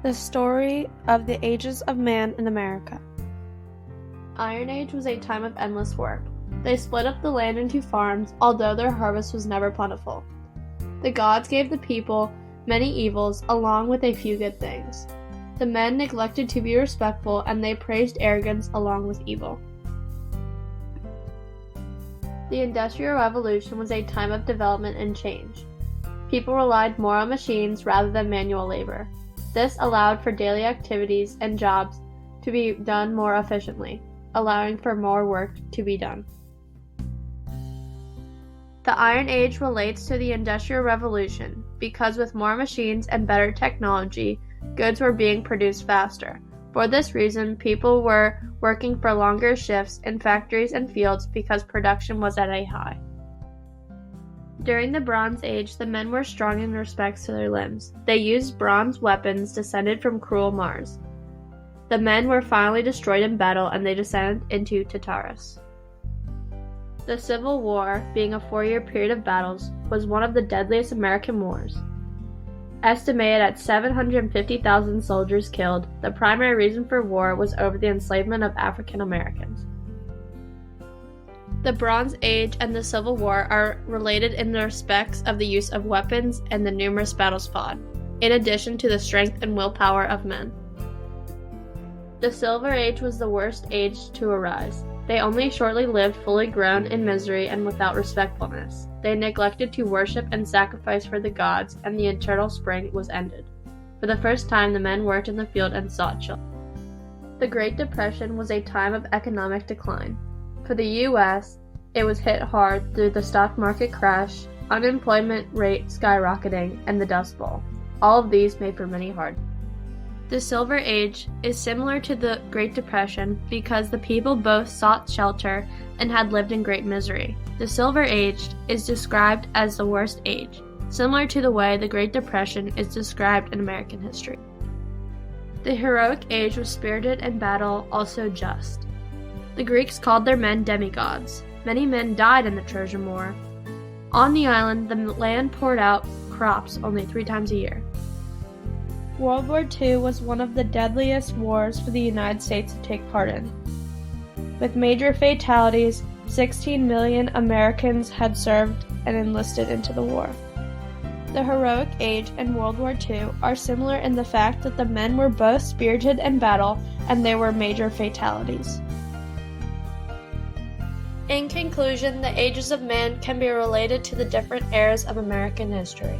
The story of the ages of man in America. Iron Age was a time of endless work. They split up the land into farms, although their harvest was never plentiful. The gods gave the people many evils, along with a few good things. The men neglected to be respectful, and they praised arrogance along with evil. The Industrial Revolution was a time of development and change. People relied more on machines rather than manual labor. This allowed for daily activities and jobs to be done more efficiently, allowing for more work to be done. The Iron Age relates to the Industrial Revolution because with more machines and better technology, goods were being produced faster. For this reason, people were working for longer shifts in factories and fields because production was at a high. During the Bronze Age, the men were strong in respect to their limbs. They used bronze weapons descended from cruel Mars. The men were finally destroyed in battle, and they descended into Tartarus. The Civil War, being a 4-year period of battles, was one of the deadliest American wars. Estimated at 750,000 soldiers killed, the primary reason for war was over the enslavement of African Americans. The Bronze Age and the Civil War are related in the respects of the use of weapons and the numerous battles fought, in addition to the strength and willpower of men. The Silver Age was the worst age to arise. They only shortly lived fully grown in misery and without respectfulness. They neglected to worship and sacrifice for the gods, and the eternal spring was ended. For the first time, the men worked in the field and sought children. The Great Depression was a time of economic decline. For the U.S., it was hit hard through the stock market crash, unemployment rate skyrocketing, and the Dust Bowl. All of these made for many hard. The Silver Age is similar to the Great Depression because the people both sought shelter and had lived in great misery. The Silver Age is described as the worst age, similar to the way the Great Depression is described in American history. The Heroic Age was spirited in battle, also just. The Greeks called their men demigods. Many men died in the Trojan War. On the island, the land poured out crops only 3 times a year. World War II was one of the deadliest wars for the United States to take part in. With major fatalities, 16 million Americans had served and enlisted into the war. The Heroic Age and World War II are similar in the fact that the men were both spirited in battle and there were major fatalities. In conclusion, the ages of man can be related to the different eras of American history.